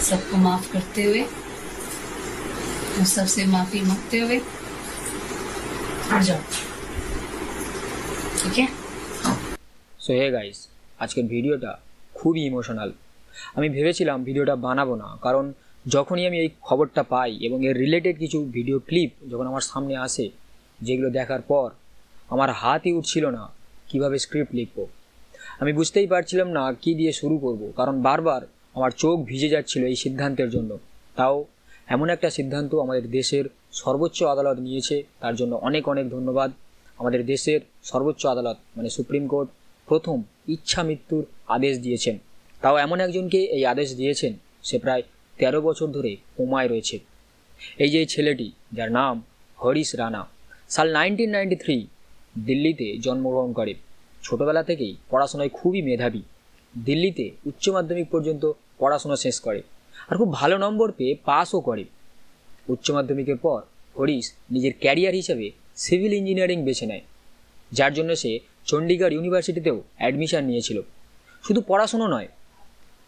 सबको माफ करते हुए और सबसे माफी मांगते हुए उठ जाओ, ठीक है। সো হে গাইস, আজকের ভিডিওটা খুবই ইমোশনাল। আমি ভেবেছিলাম ভিডিওটা বানাবো না, কারণ যখনই আমি এই খবরটা পাই এবং এর রিলেটেড কিছু ভিডিও ক্লিপ যখন আমার সামনে আসে, যেগুলো দেখার পর আমার হাতই উঠছিল না কিভাবে স্ক্রিপ্ট লিখবো। আমি বুঝতেই পারছিলাম না কি দিয়ে শুরু করব, কারণ বারবার আমার চোখ ভিজে যাচ্ছিল এই সিদ্ধান্তের জন্য। তাও এমন একটা সিদ্ধান্ত আমাদের দেশের সর্বোচ্চ আদালত নিয়েছে, তার জন্য অনেক অনেক ধন্যবাদ। আমাদের দেশের সর্বোচ্চ আদালত মানে সুপ্রিম কোর্ট প্রথম ইচ্ছা মৃত্যুর আদেশ দিয়েছেন। তাও এমন একজনকে এই আদেশ দিয়েছেন, সে প্রায় 13 বছর ধরে কোমায় রয়েছে। এই যে ছেলেটি, যার নাম হরিশ রানা, সাল 1993 দিল্লিতে জন্মগ্রহণ করে। ছোটবেলা থেকেই পড়াশোনায় খুবই মেধাবী। দিল্লিতে উচ্চ মাধ্যমিক পর্যন্ত পড়াশোনা শেষ করে আর খুব ভালো নম্বর পেয়ে পাসও করে। উচ্চ মাধ্যমিকের পর হরিশ নিজের ক্যারিয়ার হিসেবে সিভিল ইঞ্জিনিয়ারিং বেছে নেয়, যার জন্য সে চণ্ডীগড় ইউনিভার্সিটিতেও অ্যাডমিশন নিয়েছিল। শুধু পড়াশুনো নয়,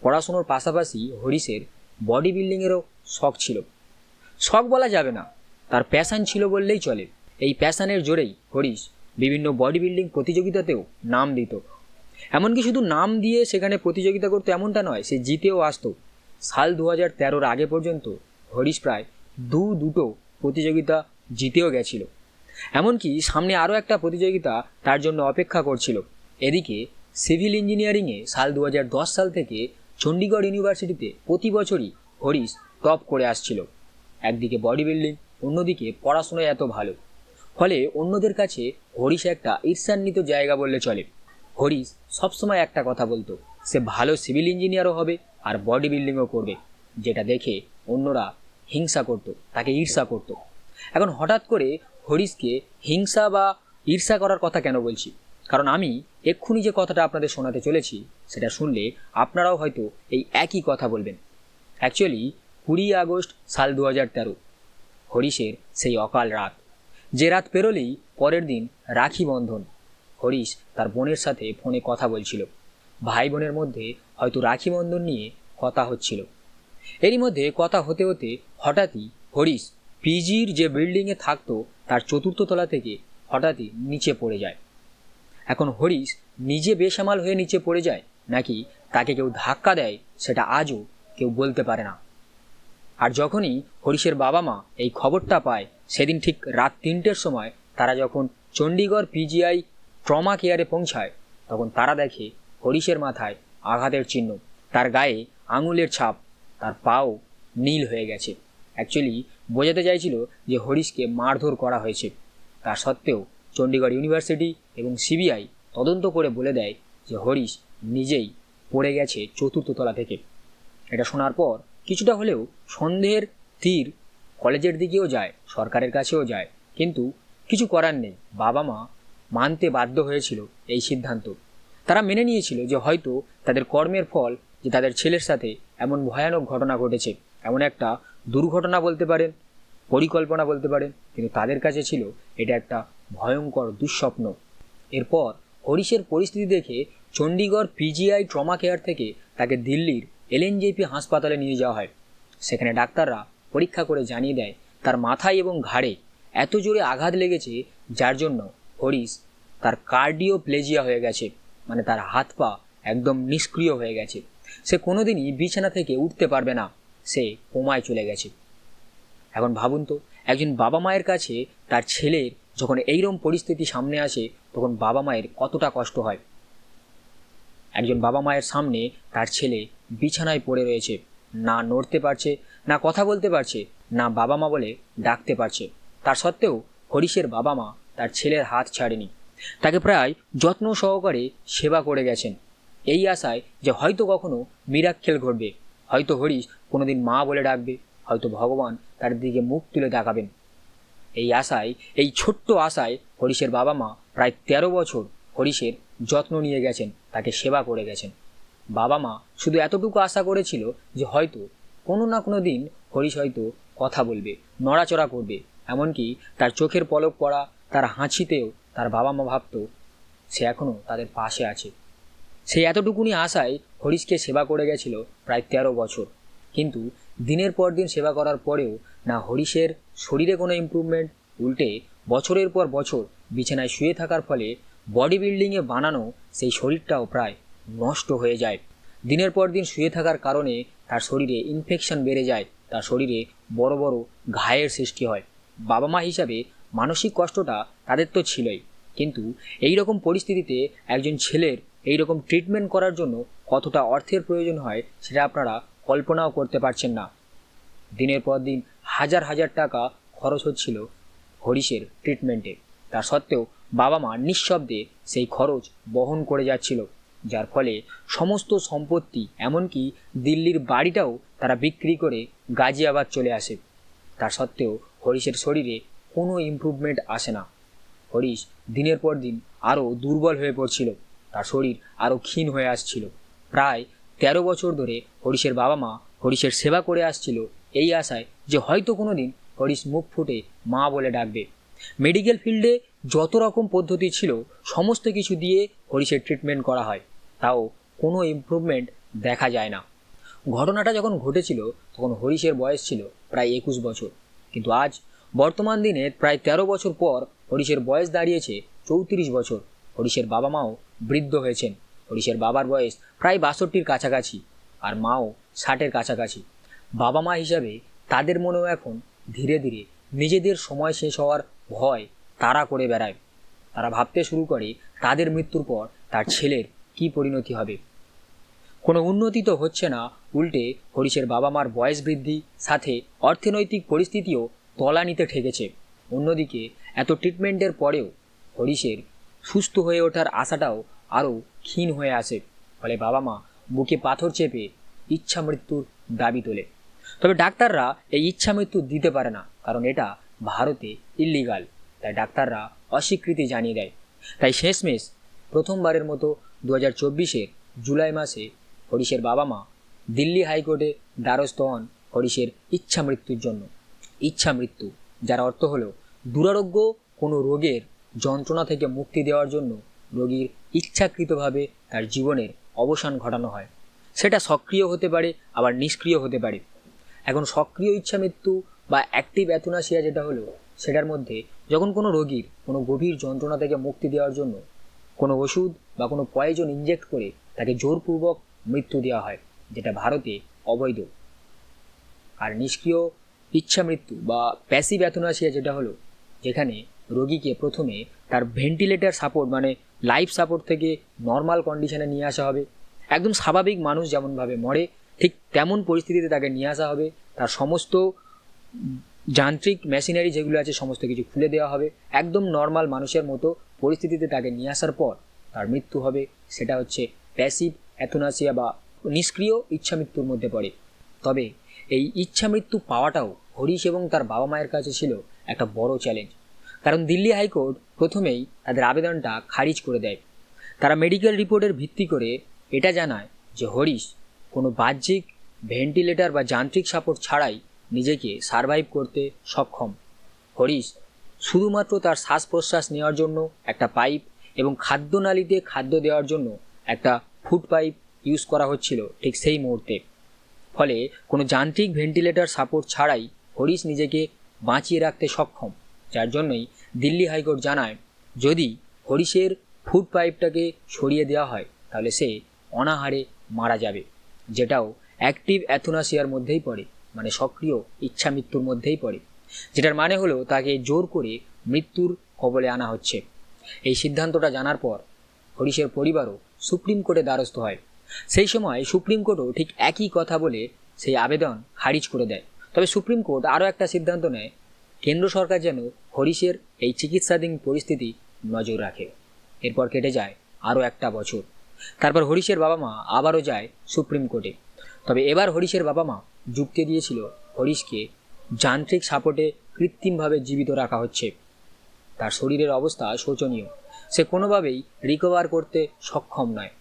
পড়াশুনোর পাশাপাশি হরিশের বডি বিল্ডিংয়েরও শখ ছিল। শখ বলা যাবে না, তার প্যাশন ছিল বললেই চলে। এই প্যাশনের জোরেই হরিশ বিভিন্ন বডি বিল্ডিং প্রতিযোগিতাতেও নাম দিত। এমনকি শুধু নাম দিয়ে সেখানে প্রতিযোগিতা করতো এমনটা নয়, সে জিতেও আসতো। সাল 2013 আগে পর্যন্ত হরিশ প্রায় দুটো প্রতিযোগিতা জিতেও গেছিল। এমনকি সামনে আরও একটা প্রতিযোগিতা তার জন্য অপেক্ষা করছিল। এদিকে সিভিল ইঞ্জিনিয়ারিংয়ে সাল 2010 সাল থেকে চণ্ডীগড় ইউনিভার্সিটিতে প্রতি বছরই হরিশ টপ করে আসছিল। একদিকে বডি বিল্ডিং, অন্যদিকে পড়াশোনায় এত ভালো, ফলে অন্যদের কাছে হরিশ একটা ঈর্ষান্বিত জায়গা বললে চলে। হরিশ সবসময় একটা কথা বলতো, সে ভালো সিভিল ইঞ্জিনিয়ারও হবে আর বডি বিল্ডিংও করবে, যেটা দেখে অন্যরা হিংসা করত, তাকে ঈর্ষা করত। এখন হঠাৎ করে হরিশকে হিংসা বা ঈর্ষা করার কথা কেন বলছি? কারণ আমি এক্ষুনি যে কথাটা আপনাদের শোনাতে চলেছি, সেটা শুনলে আপনারাও হয়তো এই একই কথা বলবেন। অ্যাকচুয়ালি 20 আগস্ট সাল 2013 হরিশের সেই অকাল রাত, যে রাত পেরোলেই পরের দিন রাখি বন্ধন। হরিশ তার বোনের সাথে ফোনে কথা বলছিল। ভাই বোনের মধ্যে হয়তো রাখি বন্ধন নিয়ে কথা হচ্ছিল। এরই মধ্যে কথা হতে হতে হঠাৎই হরিশ পিজির যে বিল্ডিংয়ে থাকতো তার 4র্থ তলা থেকে হঠাৎই নিচে পড়ে যায়। এখন হরিশ নিজে বেসামাল হয়ে নিচে পড়ে যায় নাকি তাকে কেউ ধাক্কা দেয়, সেটা আজও কেউ বলতে পারে না। আর যখনই হরিশের বাবা মা এই খবরটা পায়, সেদিন ঠিক রাত 3টের সময় তারা যখন চণ্ডীগড় পিজিআই ট্রমা কেয়ারে পৌঁছায়, তখন তারা দেখে হরিশের মাথায় আঘাতের চিহ্ন, তার গায়ে আঙুলের ছাপ, তার পাও নীল হয়ে গেছে। অ্যাকচুয়ালি বোঝাতে চাইছিল যে হরিশকে মারধর করা হয়েছে। তা সত্ত্বেও চণ্ডীগড় ইউনিভার্সিটি এবং সিবিআই তদন্ত করে বলে দেয় যে হরিশ নিজেই পড়ে গেছে 4র্থ তলা থেকে। এটা শোনার পর কিছুটা হলেও সন্দেহের তীর কলেজের দিকেও যায়, সরকারের কাছেও যায়, কিন্তু কিছু করার নেই। বাবা মা মানতে বাধ্য হয়েছিল এই সিদ্ধান্ত। তারা মেনে নিয়েছিল যে হয়তো তাদের কর্মের ফল যে তাদের ছেলের সাথে এমন ভয়ানক ঘটনা ঘটেছে, এমন একটা দুর্ঘটনা বলতে পারেন, পরিকল্পনা বলতে পারেন, কিন্তু তাদের কাছে ছিল এটা একটা ভয়ঙ্কর দুঃস্বপ্ন। এরপর হরিশের পরিস্থিতি দেখে চণ্ডীগড় পিজিআই ট্রমা কেয়ার থেকে তাকে দিল্লির এলএনজেপি হাসপাতালে নিয়ে যাওয়া হয়। সেখানে ডাক্তাররা পরীক্ষা করে জানিয়ে দেয় তার মাথায় এবং ঘাড়ে এত জোরে আঘাত লেগেছে, যার জন্য হরিশ তার কার্ডিওপ্লেজিয়া হয়ে গেছে, মানে তার হাত পা একদম নিষ্ক্রিয় হয়ে গেছে। সে কোনোদিনই বিছানা থেকে উঠতে পারবে না, সে কোমায় চলে গেছে। এখন ভাবুন তো, একজন বাবা মায়ের কাছে তার ছেলের যখন এইরকম পরিস্থিতি সামনে আসে, তখন বাবা মায়ের কতটা কষ্ট হয়। একজন বাবা মায়ের সামনে তার ছেলে বিছানায় পড়ে রয়েছে, না নড়তে পারছে, না কথা বলতে পারছে, না বাবা মা বলে ডাকতে পারছে। তার সত্ত্বেও হরিশের বাবা মা তার ছেলের হাত ছাড়েনি, তাকে প্রায় যত্ন সহকারে সেবা করে গেছেন, এই আশায় যে হয়তো কখনো মিরাক্কেল ঘটবে, হয়তো হরিশ কোনোদিন মা বলে ডাকবে, হয়তো ভগবান তার দিকে মুখ তুলে তাকাবেন। এই আশায়, এই ছোট্ট আশায় হরিশের বাবা মা প্রায় 13 বছর হরিশের যত্ন নিয়ে গেছেন, তাকে সেবা করে গেছেন। বাবা মা শুধু এতটুকু আশা করেছিল যে হয়তো কোনো না কোনো দিন হরিশ হয়তো কথা বলবে, নড়াচড়া করবে, এমনকি তার চোখের পলক পড়া, তার হাঁচিতেও তার বাবা মা ভাবত সে এখনও তাদের পাশে আছে। সেই এতটুকুনি আশায় হরিশকে সেবা করে গেছিল প্রায় 13 বছর। কিন্তু দিনের পর দিন সেবা করার পরেও না হরিশের শরীরে কোনো ইমপ্রুভমেন্ট, উল্টে বছরের পর বছর বিছানায় শুয়ে থাকার ফলে বডি বিল্ডিংয়ে বানানো সেই শরীরটাও প্রায় নষ্ট হয়ে যায়। দিনের পর দিন শুয়ে থাকার কারণে তার শরীরে ইনফেকশন বেড়ে যায়, তার শরীরে বড় বড় ঘায়ের সৃষ্টি হয়। বাবা মা হিসাবে মানসিক কষ্টটা তাদের তো ছিলই, কিন্তু এই রকম পরিস্থিতিতে একজন ছেলের এই রকম ট্রিটমেন্ট করার জন্য কতটা অর্থের প্রয়োজন হয় সেটা আপনারা কল্পনাও করতে পারছেন না। দিনের পর দিন হাজার হাজার টাকা খরচ হচ্ছিল হরিশের ট্রিটমেন্টে, তা সত্ত্বেও বাবা মা নিঃশব্দে সেই খরচ বহন করে যাচ্ছিল, যার ফলে সমস্ত সম্পত্তি, এমনকি দিল্লির বাড়িটাও তারা বিক্রি করে গাজিয়াবাদ চলে আসে। তা সত্ত্বেও হরিশের শরীরে কোনো ইমপ্রুভমেন্ট আসে না। হরিশ দিনের পর দিন আরও দুর্বল হয়ে পড়ছিল, তার শরীর আরও ক্ষীণ হয়ে আসছিল। প্রায় 13 বছর ধরে হরিশের বাবা মা হরিশের সেবা করে আসছিল এই আশায় যে হয়তো কোনো দিন হরিশ মুখ ফুটে মা বলে ডাকবে। মেডিকেল ফিল্ডে যত রকম পদ্ধতি ছিল সমস্ত কিছু দিয়ে হরিশের ট্রিটমেন্ট করা হয়, তাও কোনো ইমপ্রুভমেন্ট দেখা যায় না। ঘটনাটা যখন ঘটেছিল তখন হরিশের বয়স ছিল প্রায় 21 বছর, কিন্তু আজ বর্তমান দিনে প্রায় 13 বছর পর হরিশের বয়স দাঁড়িয়েছে 34 বছর। হরিশের বাবা মাও বৃদ্ধ হয়েছেন। হরিশের বাবার বয়স প্রায় 62-র কাছাকাছি, আর মাও 60-এর কাছাকাছি। বাবা মা হিসাবে তাদের মনেও এখন ধীরে ধীরে নিজেদের সময় শেষ হওয়ার ভয় তারা করে বেড়ায়। তারা ভাবতে শুরু করে তাদের মৃত্যুর পর তার ছেলের কী পরিণতি হবে। কোনো উন্নতি তো হচ্ছে না, উল্টে হরিশের বাবা মার বয়স বৃদ্ধি, সাথে অর্থনৈতিক পরিস্থিতিও তলানিতে ঠেকেছে। অন্যদিকে এত ট্রিটমেন্টের পরেও হরিশের সুস্থ হয়ে ওঠার আশাটাও আরও ক্ষীণ হয়ে আসে। ফলে বাবা মা বুকে পাথর চেপে ইচ্ছা মৃত্যুর দাবি তোলে। তবে ডাক্তাররা এই ইচ্ছা মৃত্যু দিতে পারে না, কারণ এটা ভারতে ইল্লিগাল। তাই ডাক্তাররা অস্বীকৃতি জানিয়ে দেয়। তাই শেষমেশ প্রথমবারের মতো 2024-এর জুলাই মাসে হরিশের বাবা মা দিল্লি হাইকোর্টে দ্বারস্থ হন হরিশের ইচ্ছা মৃত্যুর জন্য। ইচ্ছা মৃত্যু, যার অর্থ হলো দুরারোগ্য কোনো রোগের যন্ত্রণা থেকে মুক্তি দেওয়ার জন্য রোগীর ইচ্ছাকৃতভাবে তার জীবনের অবসান ঘটানো হয়। সেটা সক্রিয় হতে পারে, আবার নিষ্ক্রিয় হতে পারে। এখন সক্রিয় ইচ্ছা মৃত্যু বা অ্যাক্টিভ অ্যাথুনাসিয়া যেটা হলো, সেটার মধ্যে যখন কোনো রোগীর কোনো গভীর যন্ত্রণা থেকে মুক্তি দেওয়ার জন্য কোনো ওষুধ বা কোনো পয়জন ইনজেক্ট করে তাকে জোরপূর্বক মৃত্যু দেওয়া হয়, যেটা ভারতে অবৈধ। আর নিষ্ক্রিয় ইচ্ছা মৃত্যু বা প্যাসিভ অ্যাথুনাসিয়া যেটা হলো, যেখানে রোগীকে প্রথমে তার ভেন্টিলেটর সাপোর্ট মানে লাইফ সাপোর্ট থেকে নর্মাল কন্ডিশনে নিয়ে আসা হবে। একদম স্বাভাবিক মানুষ যেমনভাবে মরে ঠিক তেমন পরিস্থিতিতে তাকে নিয়ে আসা হবে। তার সমস্ত যান্ত্রিক মেশিনারি যেগুলো আছে সমস্ত কিছু খুলে দেওয়া হবে। একদম নর্মাল মানুষের মতো পরিস্থিতিতে তাকে নিয়ে আসার পর তার মৃত্যু হবে। সেটা হচ্ছে প্যাসিভ অ্যাথুনাসিয়া বা নিষ্ক্রিয় ইচ্ছা মৃত্যুর মধ্যে পড়ে। তবে এই ইচ্ছা মৃত্যু পাওয়াটাও হরিশ এবং তার বাবা মায়ের কাছে ছিল একটা বড় চ্যালেঞ্জ, কারণ দিল্লি হাইকোর্ট প্রথমেই তাদের আবেদনটা খারিজ করে দেয়। তারা মেডিকেল রিপোর্টের ভিত্তি করে এটা জানায় যে হরিশ কোনো বাহ্যিক ভেন্টিলেটর বা যান্ত্রিক সাপোর্ট ছাড়াই নিজেকে সারভাইভ করতে সক্ষম। হরিশ শুধুমাত্র তার শ্বাস প্রশ্বাস নেওয়ার জন্য একটা পাইপ এবং খাদ্যনালীতে খাদ্য দেওয়ার জন্য একটা ফুড পাইপ ইউজ করা হচ্ছিল ঠিক সেই মুহূর্তে। ফলে কোনো যান্ত্রিক ভেন্টিলেটর সাপোর্ট ছাড়াই হরিশ নিজেকে বাঁচিয়ে রাখতে সক্ষম, যার জন্যই দিল্লি হাইকোর্ট জানায় যদি হরিশের ফুড পাইপটাকে সরিয়ে দেওয়া হয় তাহলে সে অনাহারে মারা যাবে, যেটাও অ্যাক্টিভ অ্যাথুনাসিয়ার মধ্যেই পড়ে, মানে সক্রিয় ইচ্ছা মৃত্যুর মধ্যেই পড়ে। যেটার মানে হলো তাকে জোর করে মৃত্যুর কবলে আনা হচ্ছে। এই সিদ্ধান্তটা জানার পর হরিশের পরিবারও সুপ্রিম কোর্টে দ্বারস্থ হয়। সেই সময় সুপ্রিম কোর্টও ঠিক একই কথা বলে সেই আবেদন খারিজ করে দেয়। তবে সুপ্রিম কোর্ট আরও একটা সিদ্ধান্ত নেয়, কেন্দ্র সরকার যেন হরিশের এই চিকিৎসাধীন পরিস্থিতি নজর রাখে। এরপর কেটে যায় আরও একটা বছর। তারপর হরিশের বাবা মা আবারও যায় সুপ্রিম কোর্টে। তবে এবার হরিশের বাবা মা যুক্তি দিয়েছিল হরিশকে যান্ত্রিক সাপোর্টে কৃত্রিমভাবে জীবিত রাখা হচ্ছে। তার শরীরের অবস্থা শোচনীয়, সে কোনোভাবেই রিকভার করতে সক্ষম নয়।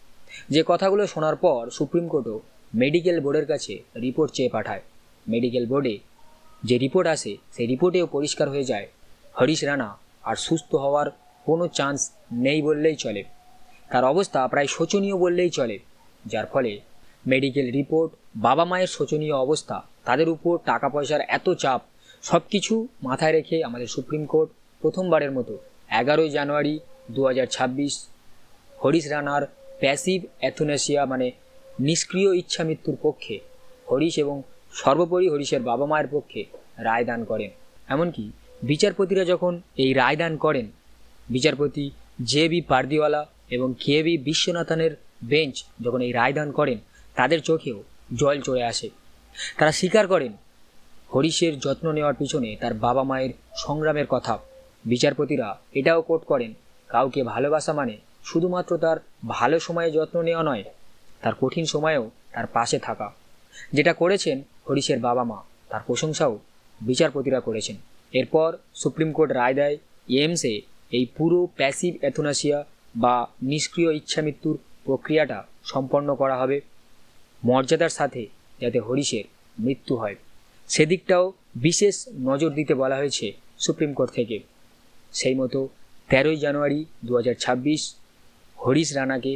যে কথাগুলো শোনার পর সুপ্রিম কোর্টও মেডিকেল বোর্ডের কাছে রিপোর্ট চেয়ে পাঠায়। মেডিকেল বোর্ডে যে রিপোর্ট আসে সেই রিপোর্টেও পরিষ্কার হয়ে যায় হরিশ রানা আর সুস্থ হওয়ার কোনো চান্স নেই বললেই চলে। তার অবস্থা প্রায় শোচনীয় বললেই চলে, যার ফলে মেডিকেল রিপোর্ট বাবা মায়ের শোচনীয় অবস্থা, তাদের উপর টাকা পয়সার এত চাপ, সব কিছু মাথায় রেখে আমাদের সুপ্রিম কোর্ট প্রথমবারের মতো 11 জানুয়ারি 2026 হরিশ রানার প্যাসিভ অ্যাথুনেসিয়া মানে নিষ্ক্রিয় ইচ্ছা মৃত্যুর পক্ষে হরিশ এবং সর্বোপরি হরিশের বাবা মায়ের পক্ষে রায়দান করেন। এমনকি বিচারপতিরা যখন এই রায়দান করেন, বিচারপতি জে.বি. পারদিওয়ালা এবং কে.বি. বিশ্বনাথনের বেঞ্চ যখন এই রায়দান করেন, তাদের চোখেও জল চলে আসে। তারা স্বীকার করেন হরিশের যত্ন নেওয়ার পিছনে তার বাবা মায়ের সংগ্রামের কথা। বিচারপতিরা এটাও কোট করেন, কাউকে ভালোবাসা মানে শুধুমাত্র তার ভালো সময়ে যত্ন নেওয়া নয়, তার কঠিন সময়েও তার পাশে থাকা। যেটা করেছেন হরিশের বাবা মা, তার প্রশংসাও বিচারপতিরা করেছেন। এরপর সুপ্রিম কোর্ট রায় দেয় এইমসে এই পুরো প্যাসিভ অ্যাথুনাসিয়া বা নিষ্ক্রিয় ইচ্ছা মৃত্যুর প্রক্রিয়াটা সম্পন্ন করা হবে মর্যাদার সাথে, যাতে হরিশের মৃত্যু হয় সেদিকটাও বিশেষ নজর দিতে বলা হয়েছে সুপ্রিম কোর্ট থেকে। সেই মতো 13 জানুয়ারি 2026 হরিশ রানাকে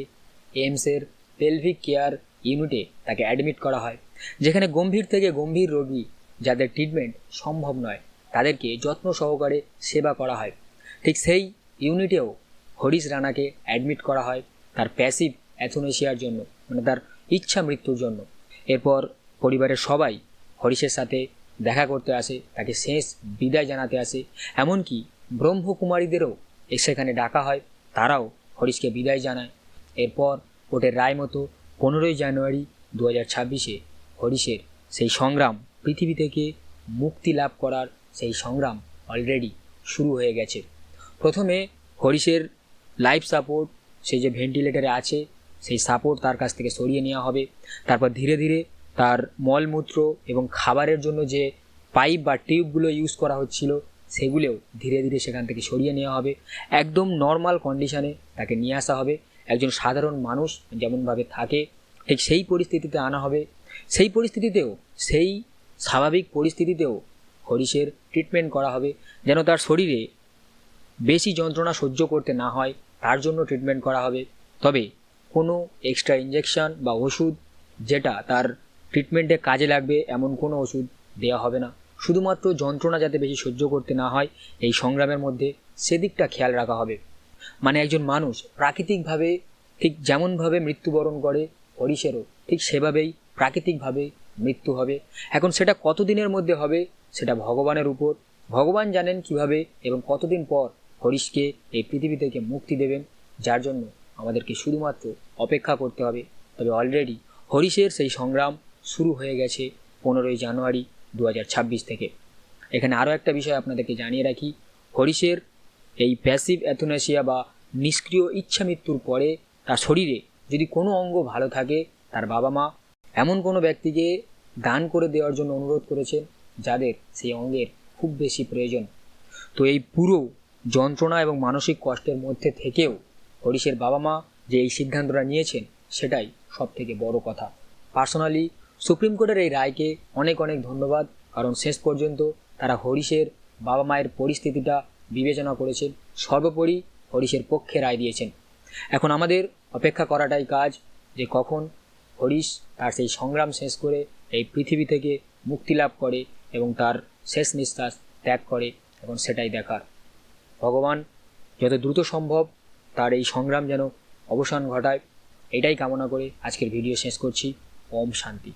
এইমসের পেলভিক কেয়ার ইউনিটে তাকে অ্যাডমিট করা হয়, যেখানে গম্ভীর থেকে গম্ভীর রোগী যাদের ট্রিটমেন্ট সম্ভব নয় তাদেরকে যত্ন সহকারে সেবা করা হয়। ঠিক সেই ইউনিটেও হরিশ রানাকে অ্যাডমিট করা হয় তার প্যাসিভ অ্যাথুনেসিয়ার জন্য, মানে তার ইচ্ছা মৃত্যুর জন্য। এরপর পরিবারের সবাই হরিশের সাথে দেখা করতে আসে, তাকে শেষ বিদায় জানাতে আসে। এমনকি ব্রহ্মকুমারীদেরও সেখানে ডাকা হয়, তারাও হরিশকে বিদায় জানায়। এরপর কোর্টের রায় মতো 15 জানুয়ারি 2026 হরিশের সেই সংগ্রাম, পৃথিবী থেকে মুক্তি লাভ করার সেই সংগ্রাম অলরেডি শুরু হয়ে গেছে। প্রথমে হরিশের লাইফ সাপোর্ট, সে যে ভেন্টিলেটরে আছে সেই সাপোর্ট তার কাছ থেকে সরিয়ে নেওয়া হবে। তারপর ধীরে ধীরে তার মলমূত্র এবং খাবারের জন্য যে পাইপ বা টিউবগুলো ইউজ করা হচ্ছিল সেগুলোও ধীরে ধীরে সেখান থেকে সরিয়ে নেওয়া হবে। একদম নর্মাল কন্ডিশনে তাকে নিয়ে আসা হবে, একজন সাধারণ মানুষ যেমনভাবে থাকে ঠিক সেই পরিস্থিতিতে আনা হবে। সেই পরিস্থিতিতেও, সেই স্বাভাবিক পরিস্থিতিতেও হরিশের ট্রিটমেন্ট করা হবে, যেন তার শরীরে বেশি যন্ত্রণা সহ্য করতে না হয়, তার জন্য ট্রিটমেন্ট করা হবে। তবে কোনো এক্সট্রা ইঞ্জেকশন বা ওষুধ যেটা তার ট্রিটমেন্টে কাজে লাগবে এমন কোনো ওষুধ দেওয়া হবে না। শুধুমাত্র যন্ত্রণা যাতে বেশি সহ্য করতে না হয় এই সংগ্রামের মধ্যে, সেদিকটা খেয়াল রাখা হবে। মানে একজন মানুষ প্রাকৃতিকভাবে ঠিক যেমনভাবে মৃত্যুবরণ করে, হরিশেরও ঠিক সেভাবেই প্রাকৃতিকভাবে মৃত্যু হবে। এখন সেটা কতদিনের মধ্যে হবে সেটা ভগবানের উপর, ভগবান জানেন কিভাবে এবং কতদিন পর হরিশকে এই পৃথিবী থেকে মুক্তি দেবেন, যার জন্য আমাদেরকে শুধুমাত্র অপেক্ষা করতে হবে। তবে অলরেডি হরিশের সেই সংগ্রাম শুরু হয়ে গেছে 15 জানুয়ারি 2026 থেকে। এখানে আরও একটা বিষয় আপনাদেরকে জানিয়ে রাখি, হরিশের এই প্যাসিভ অ্যাথুনেসিয়া বা নিষ্ক্রিয় ইচ্ছা মৃত্যুর পরে তার শরীরে যদি কোনো অঙ্গ ভালো থাকে, তার বাবা মা এমন কোনো ব্যক্তিকে দান করে দেওয়ার জন্য অনুরোধ করেছেন যাদের সেই অঙ্গের খুব বেশি প্রয়োজন। তো এই পুরো যন্ত্রণা এবং মানসিক কষ্টের মধ্যে থেকেও হরিশের বাবা মা যে এই সিদ্ধান্তটা নিয়েছেন সেটাই সব থেকে বড় কথা। পার্সোনালি সুপ্রিম কোর্টের এই রায়কে অনেক অনেক ধন্যবাদ, কারণ শেষ পর্যন্ত তারা হরিশের বাবা মায়ের পরিস্থিতিটা বিবেচনা করেছেন, সর্বোপরি হরিশের পক্ষে রায় দিয়েছেন। এখন আমাদের অপেক্ষা করাটাই কাজ যে কখন হরিশ তার সেই সংগ্রাম শেষ করে এই পৃথিবী থেকে মুক্তি লাভ করে এবং তার শেষ নিঃশ্বাস ত্যাগ করে, এখন সেটাই দেখার। ভগবান যত দ্রুত সম্ভব তার এই সংগ্রাম যেন অবসান ঘটায়, এটাই কামনা করে আজকের ভিডিও শেষ করছি। ওম শান্তি।